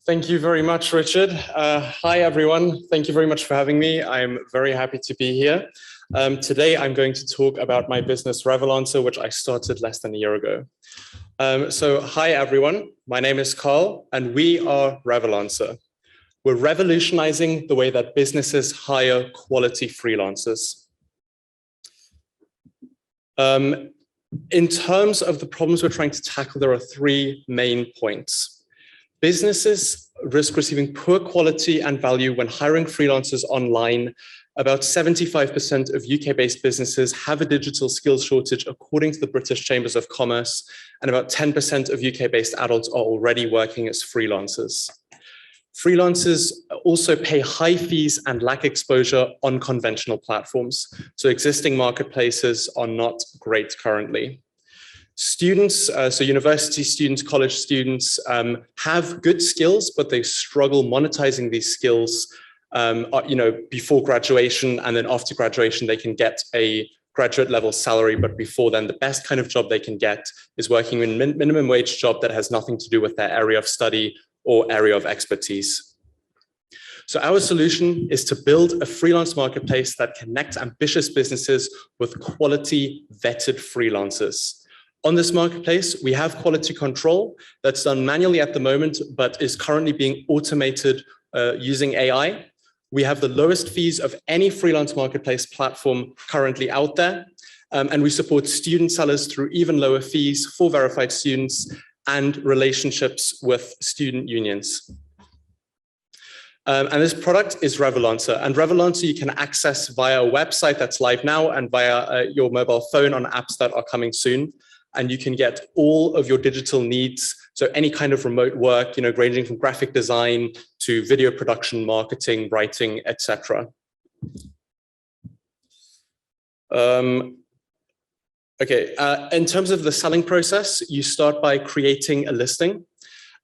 Thank you very much, Richard. Hi, everyone. Thank you very much for having me. I'm very happy to be here. Today, I'm going to talk about my business, Revolancer, which I started less than a year ago. Hi, everyone. My name is Carl, and we are Revolancer. We're revolutionizing the way that businesses hire quality freelancers. In terms of the problems we're trying to tackle, there are three main points. Businesses risk receiving poor quality and value when hiring freelancers online. About 75% of UK-based businesses have a digital skills shortage, according to the British Chambers of Commerce, and about 10% of UK-based adults are already working as freelancers. Freelancers also pay high fees and lack exposure on conventional platforms, so existing marketplaces are not great currently. Students, so university students, college students, have good skills, but they struggle monetizing these skills, before graduation, and then after graduation, they can get a graduate level salary. But before then, the best kind of job they can get is working in a minimum wage job that has nothing to do with their area of study or area of expertise. So our solution is to build a freelance marketplace that connects ambitious businesses with quality vetted freelancers. On this marketplace, we have quality control that's done manually at the moment, but is currently being automated using AI. We have the lowest fees of any freelance marketplace platform currently out there. And we support student sellers through even lower fees for verified students and relationships with student unions. And this product is Revolancer. And Revolancer you can access via a website that's live now and via your mobile phone on apps that are coming soon. And you can get all of your digital needs. So any kind of remote work, ranging from graphic design to video production, marketing, writing, etc. In terms of the selling process, you start by creating a listing.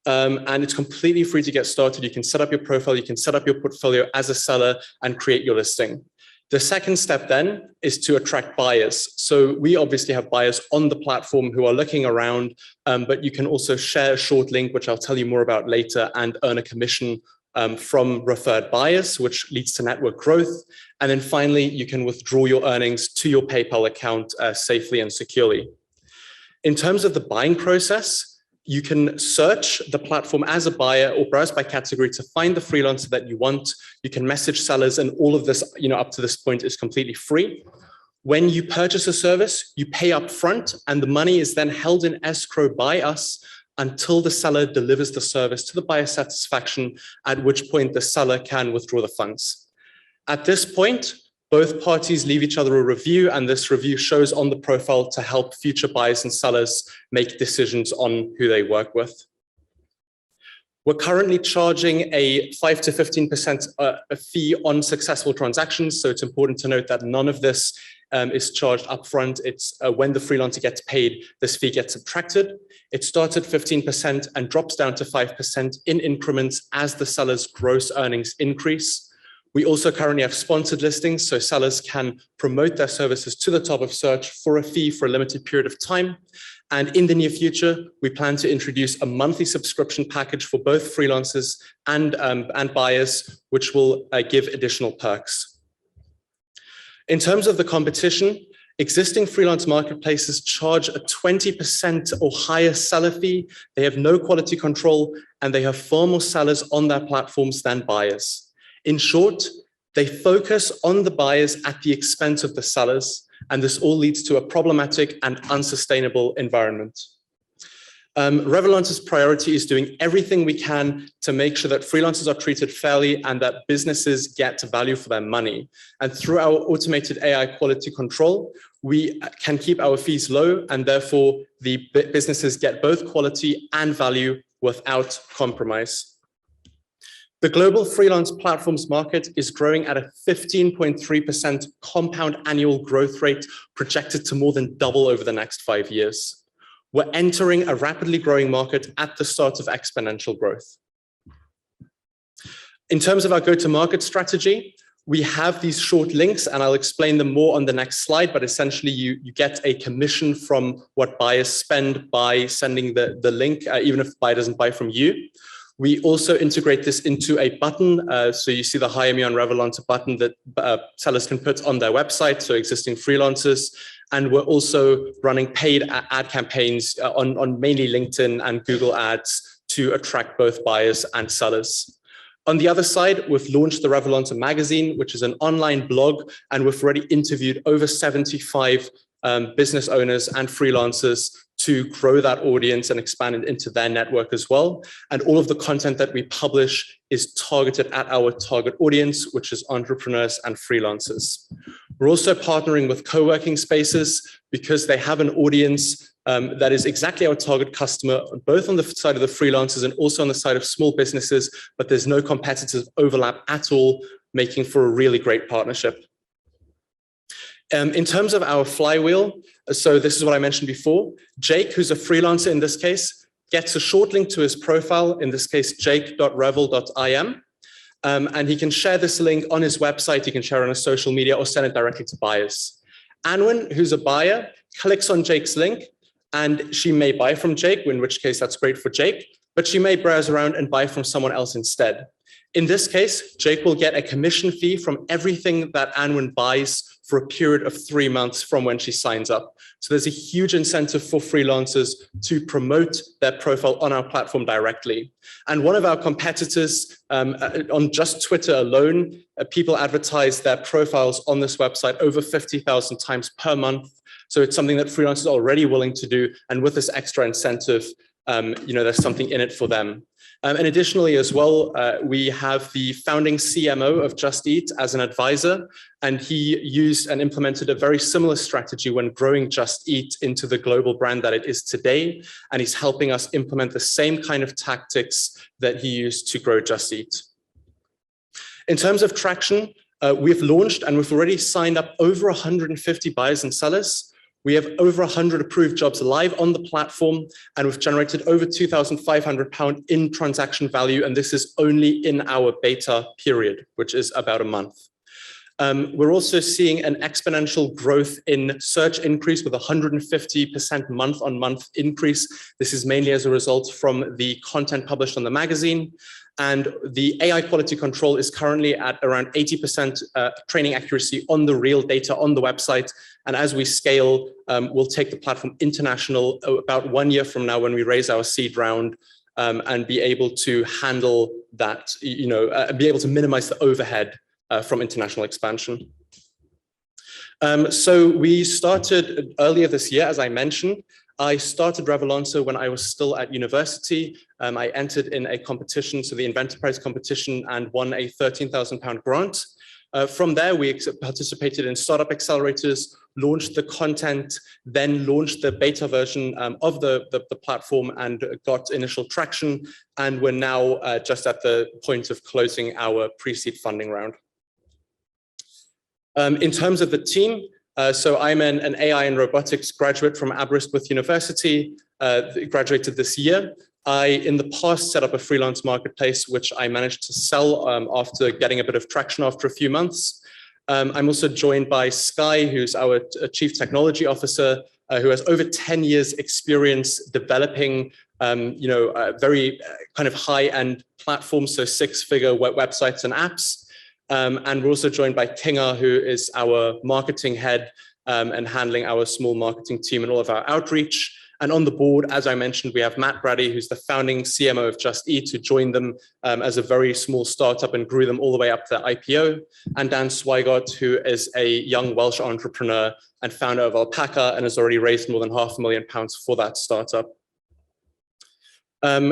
And it's completely free to get started. You can set up your profile, you can set up your portfolio as a seller and create your listing. The second step then is to attract buyers. So we obviously have buyers on the platform who are looking around, but you can also share a short link, which I'll tell you more about later, and earn a commission from referred buyers, which leads to network growth. And then finally, you can withdraw your earnings to your PayPal account safely and securely. In terms of the buying process, you can search the platform as a buyer or browse by category to find the freelancer that you want. You can message sellers, and all of this, up to this point is completely free. When you purchase a service, you pay up front, and the money is then held in escrow by us until the seller delivers the service to the buyer's satisfaction, at which point the seller can withdraw the funds. At this point, both parties leave each other a review, and this review shows on the profile to help future buyers and sellers make decisions on who they work with. We're currently charging a 5 to 15% fee on successful transactions. So it's important to note that none of this is charged upfront. It's when the freelancer gets paid, this fee gets subtracted. It starts at 15% and drops down to 5% in increments as the seller's gross earnings increase. We also currently have sponsored listings, so sellers can promote their services to the top of search for a fee for a limited period of time. And in the near future, we plan to introduce a monthly subscription package for both freelancers and buyers, which will give additional perks. In terms of the competition, existing freelance marketplaces charge a 20% or higher seller fee. They have no quality control, and they have far more sellers on their platforms than buyers. In short, they focus on the buyers at the expense of the sellers, and this all leads to a problematic and unsustainable environment. Revolancer's priority is doing everything we can to make sure that freelancers are treated fairly and that businesses get value for their money. And through our automated AI quality control, we can keep our fees low, and therefore the businesses get both quality and value without compromise. The global freelance platforms market is growing at a 15.3% compound annual growth rate, projected to more than double over the next 5 years. We're entering a rapidly growing market at the start of exponential growth. In terms of our go-to-market strategy, we have these short links, and I'll explain them more on the next slide, but essentially you get a commission from what buyers spend by sending the link, even if the buyer doesn't buy from you. We also integrate this into a button. So you see the Hire Me on Revolancer button that sellers can put on their website, so existing freelancers. And we're also running paid ad campaigns on mainly LinkedIn and Google Ads to attract both buyers and sellers. On the other side, we've launched the Revolancer magazine, which is an online blog, and we've already interviewed over 75 business owners and freelancers to grow that audience and expand it into their network as well. And all of the content that we publish is targeted at our target audience, which is entrepreneurs and freelancers. We're also partnering with co-working spaces because they have an audience that is exactly our target customer, both on the side of the freelancers and also on the side of small businesses, but there's no competitive overlap at all, making for a really great partnership. In terms of our flywheel, so this is what I mentioned before. Jake, who's a freelancer in this case, gets a short link to his profile, in this case, jake.revel.im. And he can share this link on his website, he can share it on his social media or send it directly to buyers. Anwen, who's a buyer, clicks on Jake's link and she may buy from Jake, in which case that's great for Jake, but she may browse around and buy from someone else instead. In this case, Jake will get a commission fee from everything that Anwen buys for a period of 3 months from when she signs up. So there's a huge incentive for freelancers to promote their profile on our platform directly. And one of our competitors, on just Twitter alone, people advertise their profiles on this website over 50,000 times per month. So it's something that freelancers are already willing to do. And with this extra incentive, there's something in it for them. And additionally as well, we have the founding CMO of Just Eat as an advisor, and he used and implemented a very similar strategy when growing Just Eat into the global brand that it is today. And he's helping us implement the same kind of tactics that he used to grow Just Eat. In terms of traction, we've launched and we've already signed up over 150 buyers and sellers. We have over 100 approved jobs live on the platform, and we've generated over £2,500 in transaction value. And this is only in our beta period, which is about a month. We're also seeing an exponential growth in search increase with 150% month-on-month increase. This is mainly as a result from the content published on the magazine. And the AI quality control is currently at around 80% training accuracy on the real data on the website. And as we scale, we'll take the platform international about 1 year from now when we raise our seed round, and be able to handle that, be able to minimize the overhead from international expansion. So we started earlier this year, as I mentioned. I started Revolancer when I was still at university. I entered in a competition, so the Inventorprize competition, and won a £13,000 grant. From there, we participated in startup accelerators, launched the content, then launched the beta version of the platform and got initial traction. And we're now just at the point of closing our pre-seed funding round. In terms of the team, so I'm an AI and robotics graduate from Aberystwyth University, graduated this year. I, in the past, set up a freelance marketplace, which I managed to sell after getting a bit of traction after a few months. I'm also joined by Sky, who's our Chief Technology Officer, who has over 10 years experience developing very kind of high-end platforms, so six-figure websites and apps. And we're also joined by Kinga, who is our marketing head and handling our small marketing team and all of our outreach. And on the board, as I mentioned, we have Matt Brady, who's the founding CMO of Just Eat, who joined them as a very small startup and grew them all the way up to IPO. And Dan Swigart, who is a young Welsh entrepreneur and founder of Alpaca and has already raised more than £500,000 for that startup.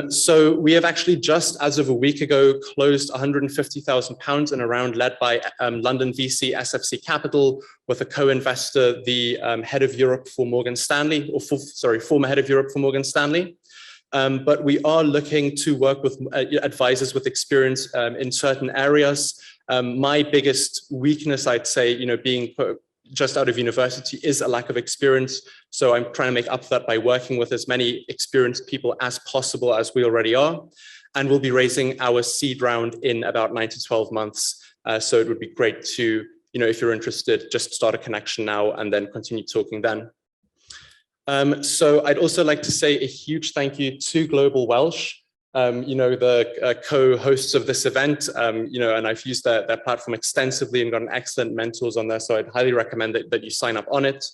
So we have actually just, as of a week ago, closed £150,000 in a round led by London VC SFC Capital with a co-investor, the head of Europe for Morgan Stanley, or former head of Europe for Morgan Stanley. But we are looking to work with advisors with experience in certain areas. My biggest weakness, I'd say, being just out of university is a lack of experience. So I'm trying to make up for that by working with as many experienced people as possible, as we already are. And we'll be raising our seed round in about 9 to 12 months. So it would be great to, if you're interested, just start a connection now and then continue talking then. So I'd also like to say a huge thank you to Global Welsh. the co-hosts of this event, and I've used their platform extensively and gotten excellent mentors on there. So I'd highly recommend that you sign up on it.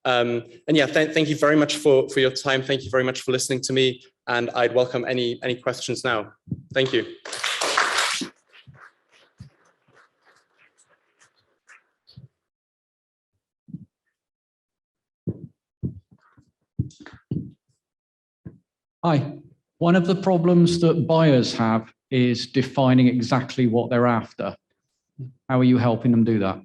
And yeah, thank you very much for your time. Thank you very much for listening to me. And I'd welcome any questions now. Thank you. Hi. One of the problems that buyers have is defining exactly what they're after. How are you helping them do that?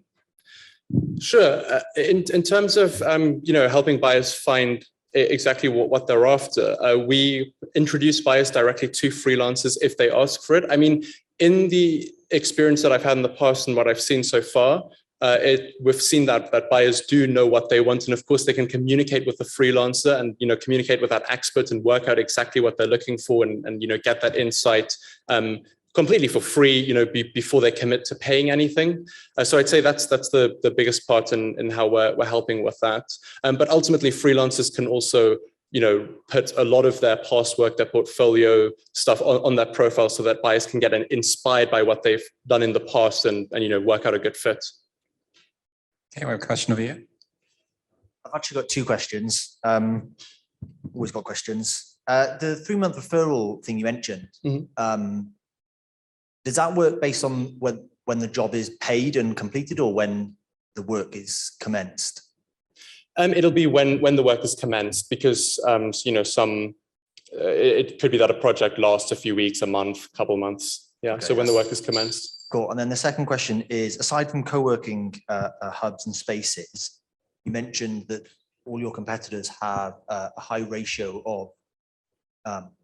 Sure. In terms of helping buyers find exactly what they're after, we introduce buyers directly to freelancers if they ask for it. I mean, in the experience that I've had in the past and what I've seen so far, we've seen that buyers do know what they want, and of course they can communicate with the freelancer and communicate with that expert and work out exactly what they're looking for and get that insight completely for free, before they commit to paying anything. So I'd say that's the biggest part in how we're helping with that. But ultimately, freelancers can also put a lot of their past work, their portfolio stuff on their profile, so that buyers can get inspired by what they've done in the past and work out a good fit. Okay, we have a question over here. I've actually got two questions. Always got questions. The 3-month referral thing you mentioned, does that work based on when the job is paid and completed, or when the work is commenced? It'll be when the work is commenced, because it could be that a project lasts a few weeks, a month, a couple of months. Yeah. Okay, so when the work is commenced. Cool. And then the second question is, aside from co-working hubs and spaces, you mentioned that all your competitors have a high ratio of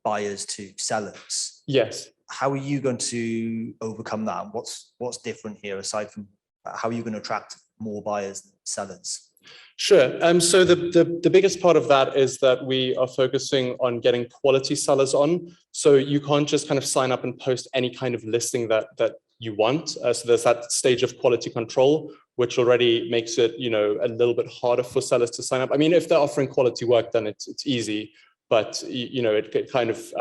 buyers to sellers. Yes. How are you going to overcome that? What's different here, aside from how are you going to attract more buyers than sellers? Sure. So the biggest part of that is that we are focusing on getting quality sellers on. So you can't just kind of sign up and post any kind of listing that you want. So there's that stage of quality control, which already makes it a little bit harder for sellers to sign up. I mean, if they're offering quality work, then it's easy. But it kind of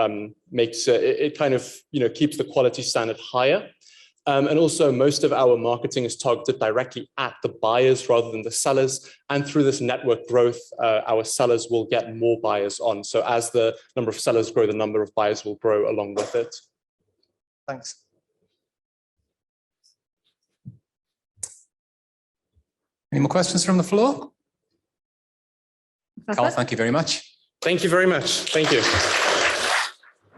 makes it kind of keeps the quality standard higher. And also, most of our marketing is targeted directly at the buyers rather than the sellers. And through this network growth, our sellers will get more buyers on. So as the number of sellers grow, the number of buyers will grow along with it. Thanks. Any more questions from the floor? Carl, thank you very much. Thank you very much. Thank you.